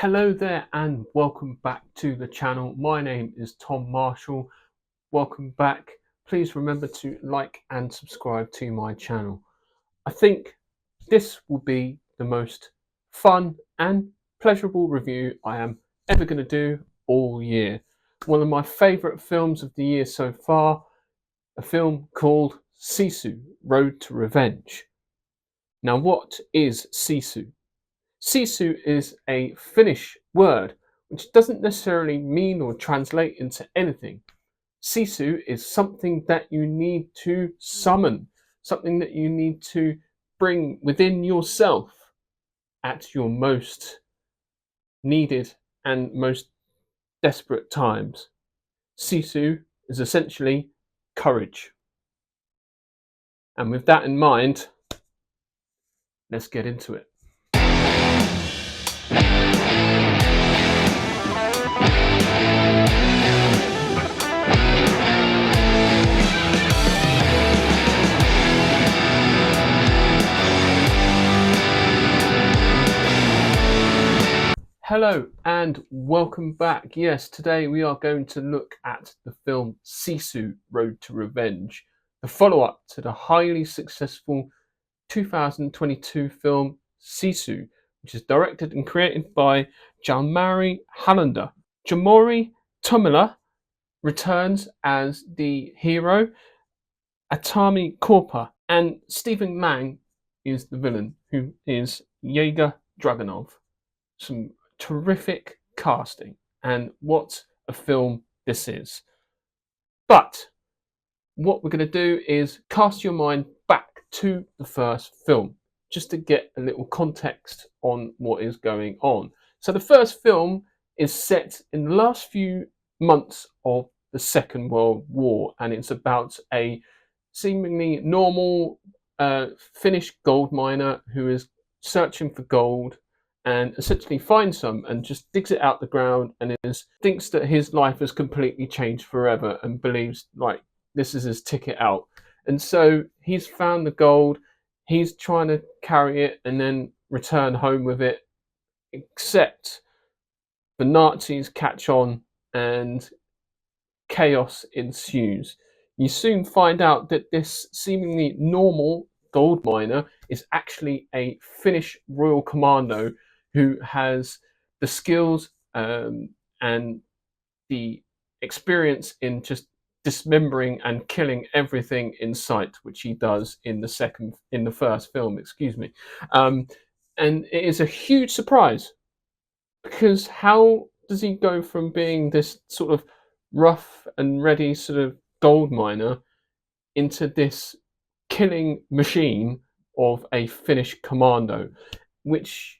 Hello there and welcome back to the channel. My name is Tom Marshall. Welcome back. Please remember to like and subscribe to my channel. I think this will be the most fun and pleasurable review I am ever going to do all year. One of my favourite films of the year so far, a film called Sisu, Road to Revenge. Now what is Sisu? Sisu is a Finnish word which doesn't necessarily mean or translate into anything. Sisu is something that you need to summon, something that you need to bring within yourself at your most needed and most desperate times. Sisu is essentially courage. And with that in mind, let's get into it. Hello and welcome back. Yes, today we are going to look at the film Sisu, Road to Revenge, the follow-up to the highly successful 2022 film Sisu, which is directed and created by Jalmari Hallander. Jamori Tumila returns as the hero, Atami Korpa, and Stephen Lang is the villain, who is Yegor Dragunov. Some terrific casting, and what a film this is. But what we're going to do is cast your mind back to the first film just to get a little context on what is going on. So the first film is set in the last few months of the Second World War, and it's about a seemingly normal Finnish gold miner who is searching for gold and essentially finds some and just digs it out the ground and thinks that his life has completely changed forever and believes like this is his ticket out. And so he's found the gold, he's trying to carry it and then return home with it, except the Nazis catch on and chaos ensues. You soon find out that this seemingly normal gold miner is actually a Finnish Royal Commando who has the skills and the experience in just dismembering and killing everything in sight, which he does in the first film, excuse me. And it is a huge surprise because how does he go from being this sort of rough and ready sort of gold miner into this killing machine of a Finnish commando, which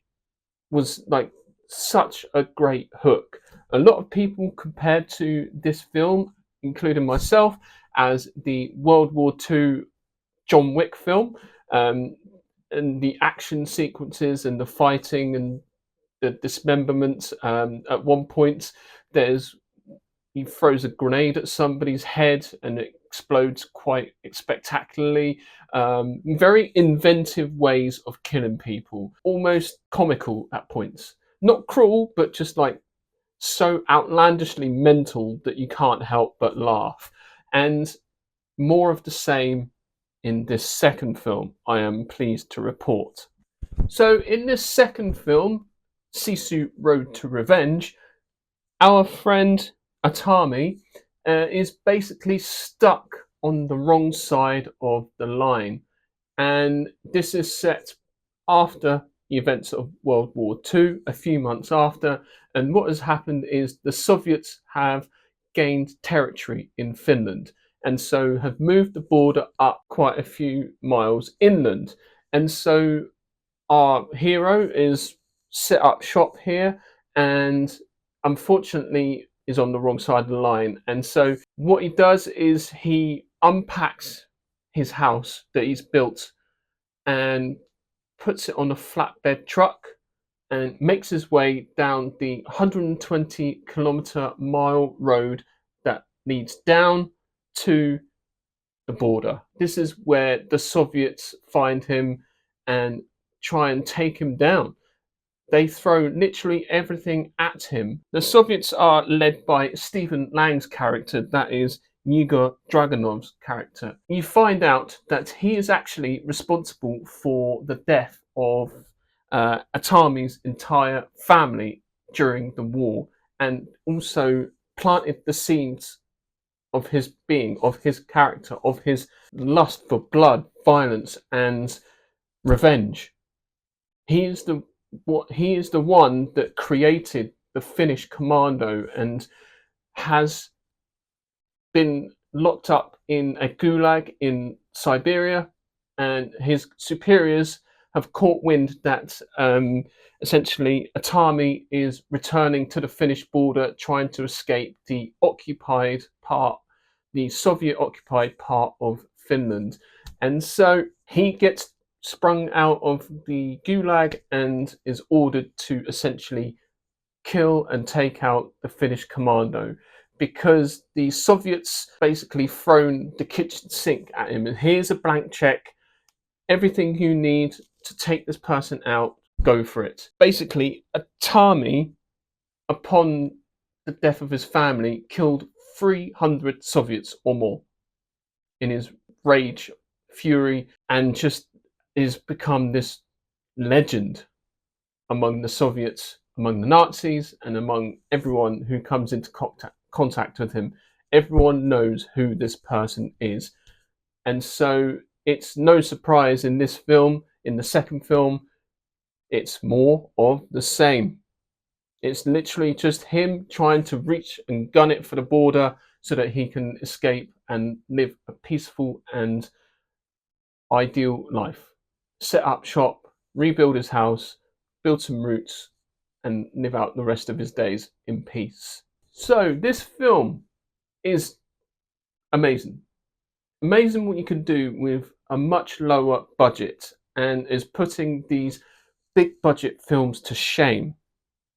was like such a great hook. A lot of people compared to this film, including myself, as the World War II John Wick film, and the action sequences and the fighting and the dismemberment. At one point, he throws a grenade at somebody's head and it explodes quite spectacularly. Very inventive ways of killing people, almost comical at points. Not cruel, but just like so outlandishly mental that you can't help but laugh. And more of the same in this second film, I am pleased to report. So in this second film, Sisu Road to Revenge, our friend Atami is basically stuck on the wrong side of the line, and this is set after the events of World War II, a few months after, and what has happened is the Soviets have gained territory in Finland and so have moved the border up quite a few miles inland, and so our hero is set up shop here and unfortunately is on the wrong side of the line. And so what he does is he unpacks his house that he's built and puts it on a flatbed truck and makes his way down the 120-kilometer-mile road that leads down to the border. This is where the Soviets find him and try and take him down. They throw literally everything at him. The Soviets are led by Stephen Lang's character, that is Yegor Dragonov's character. You find out that he is actually responsible for the death of Atami's entire family during the war, and also planted the seeds of his being, of his character, of his lust for blood, violence, and revenge. He is the one that created the Finnish Commando and has been locked up in a gulag in Siberia, and his superiors have caught wind that essentially Atami is returning to the Finnish border, trying to escape the occupied part, the Soviet occupied part of Finland. And so he gets sprung out of the gulag and is ordered to essentially kill and take out the Finnish commando, because the Soviets basically thrown the kitchen sink at him. And here's a blank check, everything you need to take this person out, go for it. Basically, Atami, upon the death of his family, killed 300 Soviets or more in his rage, fury, and just is become this legend among the Soviets, among the Nazis, and among everyone who comes into contact with him. Everyone knows who this person is. And so it's no surprise in this film, in the second film, it's more of the same. It's literally just him trying to reach and gun it for the border so that he can escape and live a peaceful and ideal life. Set up shop, rebuild his house, build some roots, and live out the rest of his days in peace. So this film is amazing. Amazing what you can do with a much lower budget, and is putting these big budget films to shame.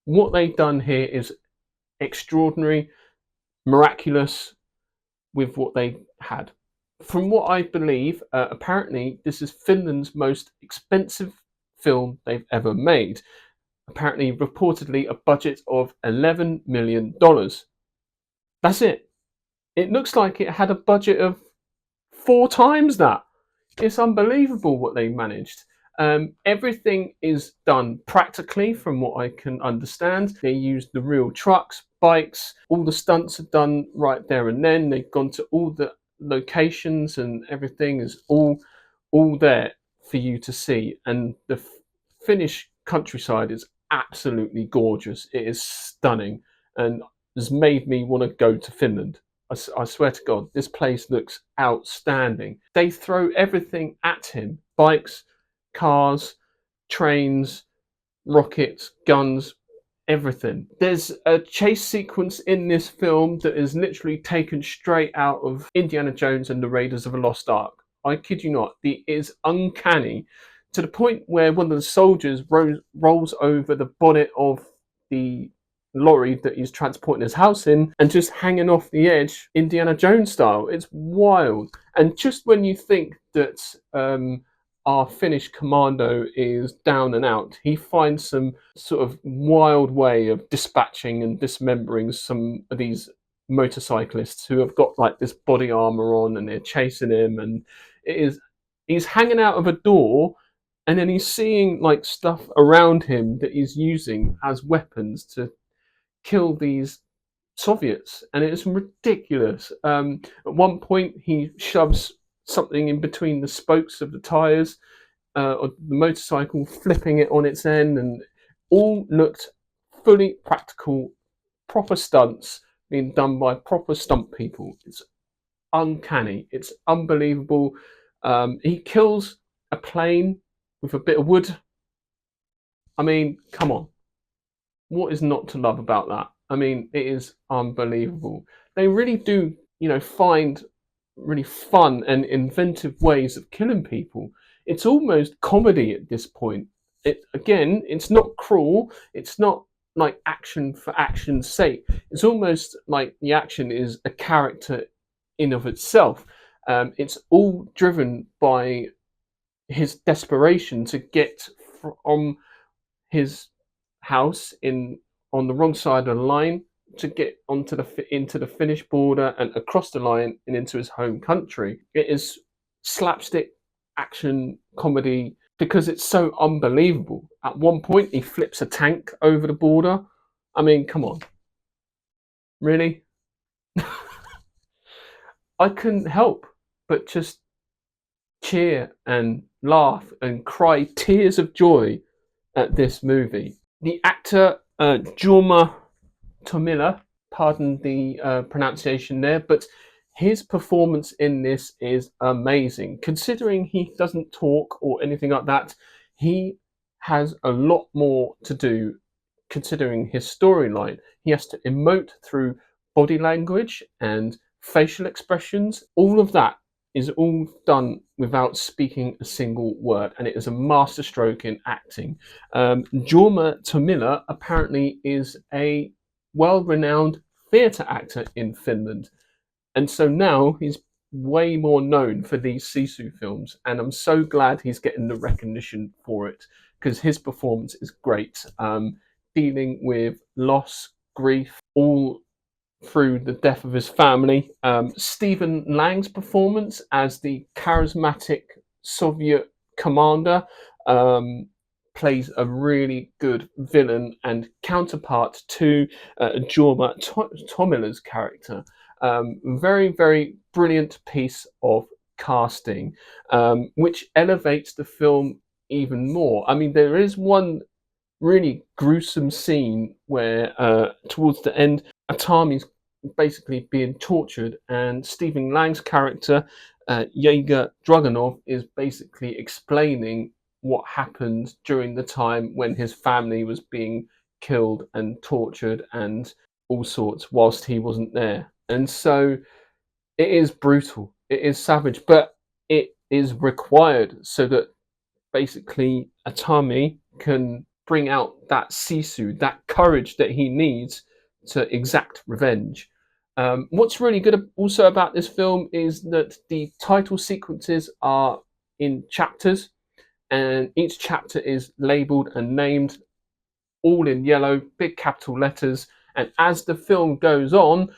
What they've done here is extraordinary, miraculous with what they had. From what I believe, apparently this is Finland's most expensive film they've ever made. Apparently, reportedly, a budget of $11 million. That's it. It looks like it had a budget of 4 times that. It's unbelievable what they managed. Everything is done practically, from what I can understand. They used the real trucks, bikes, all the stunts are done right there and then. They've gone to all the locations, and everything is all there for you to see. And the Finnish countryside is absolutely gorgeous. It is stunning and has made me want to go to Finland. I swear to God, this place looks outstanding. They throw everything at him: bikes, cars, trains, rockets, guns, everything. There's a chase sequence in this film that is literally taken straight out of Indiana Jones and the Raiders of the Lost Ark. I kid you not, it is uncanny, to the point where one of the soldiers rolls over the bonnet of the lorry that he's transporting his house in, and just hanging off the edge, Indiana Jones style. It's wild. And just when you think that our Finnish commando is down and out, he finds some sort of wild way of dispatching and dismembering some of these motorcyclists who have got like this body armor on, and they're chasing him, and he's hanging out of a door, and then he's seeing like stuff around him that he's using as weapons to kill these Soviets, and it's ridiculous. At one point, he shoves something in between the spokes of the tires of the motorcycle, flipping it on its end, and all looked fully practical, proper stunts being done by proper stunt people. It's uncanny. It's unbelievable. He kills a plane with a bit of wood. I mean, come on. What is not to love about that? I mean, it is unbelievable. They really do, find really fun and inventive ways of killing people. It's almost comedy at this point. It's not cruel. It's not like action for action's sake. It's almost like the action is a character in of itself. It's all driven by his desperation to get from his house on the wrong side of the line to get into the Finnish border and across the line and into his home country. It is slapstick action comedy because it's so unbelievable. At one point, he flips a tank over the border. I mean, come on, really? I couldn't help but just cheer and laugh and cry tears of joy at this movie. The actor Jorma Tomila, pardon the pronunciation there, but his performance in this is amazing. Considering he doesn't talk or anything like that, he has a lot more to do considering his storyline. He has to emote through body language and facial expressions. All of that is all done without speaking a single word, and it is a masterstroke in acting. Jorma Tomila apparently is a well-renowned theatre actor in Finland, and so now he's way more known for these Sisu films, and I'm so glad he's getting the recognition for it because his performance is great. Dealing with loss, grief, all through the death of his family. Stephen Lang's performance as the charismatic Soviet commander plays a really good villain and counterpart to Jorma Tomila's character. Very, very brilliant piece of casting, which elevates the film even more. I mean, there is one really gruesome scene where towards the end Atami's basically being tortured and Stephen Lang's character Yegor Dragunov is basically explaining what happened during the time when his family was being killed and tortured and all sorts whilst he wasn't there. And so it is brutal, it is savage, but it is required so that basically Atami can bring out that Sisu, that courage that he needs to exact revenge. What's really good also about this film is that the title sequences are in chapters, and each chapter is labeled and named all in yellow, big capital letters. And as the film goes on,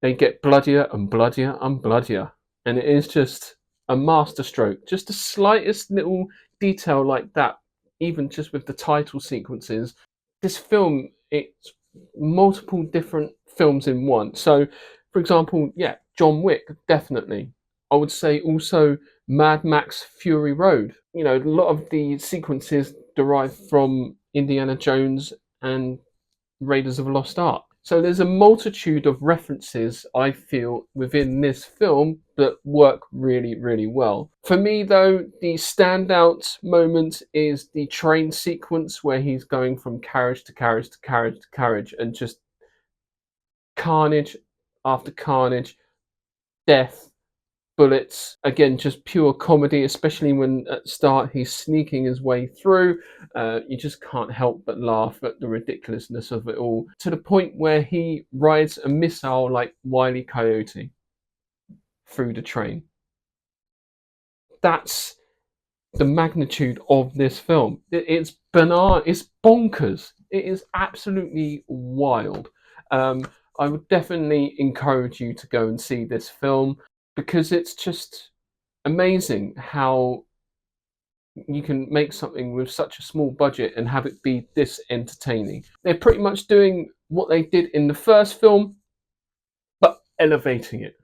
they get bloodier and bloodier and bloodier. And it is just a masterstroke. Just the slightest little detail like that, even just with the title sequences. This film, it's multiple different films in one. So, for example, yeah, John Wick, definitely. I would say also Mad Max Fury Road. You know, a lot of the sequences derive from Indiana Jones and Raiders of the Lost Ark. So there's a multitude of references, I feel, within this film that work really, really well. For me, though, the standout moment is the train sequence where he's going from carriage to carriage to carriage to carriage and just carnage after carnage, death, bullets. Again, just pure comedy, especially when at the start he's sneaking his way through. You just can't help but laugh at the ridiculousness of it all, to the point where he rides a missile like Wile E. Coyote through the train. That's the magnitude of this film. It's banana, it's bonkers. It is absolutely wild. I would definitely encourage you to go and see this film because it's just amazing how you can make something with such a small budget and have it be this entertaining. They're pretty much doing what they did in the first film, but elevating it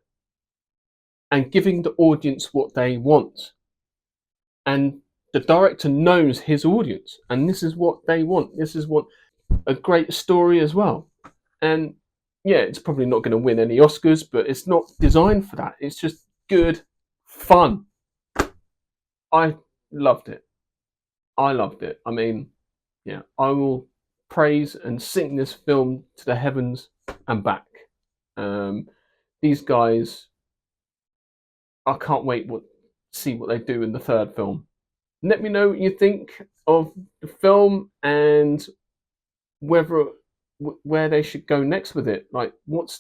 and giving the audience what they want. And the director knows his audience, and this is what they want. This is what a great story as well. And yeah, it's probably not going to win any Oscars, but it's not designed for that. It's just good fun. I loved it. I loved it. I mean, yeah, I will praise and sing this film to the heavens and back. These guys, I can't wait see what they do in the third film. Let me know what you think of the film and whether where they should go next with it. Like, what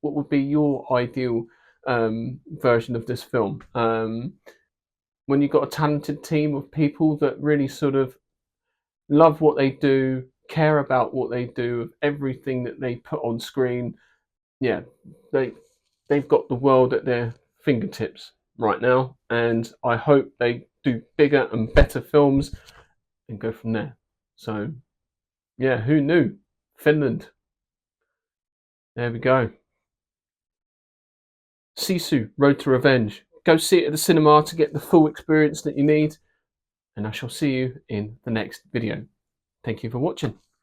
would be your ideal version of this film? When you've got a talented team of people that really sort of love what they do, care about what they do, of everything that they put on screen. Yeah, they've got the world at their fingertips right now, and I hope they do bigger and better films and go from there. So yeah, who knew? Finland. There we go. Sisu, Road to Revenge. Go see it at the cinema to get the full experience that you need, and I shall see you in the next video. Thank you for watching.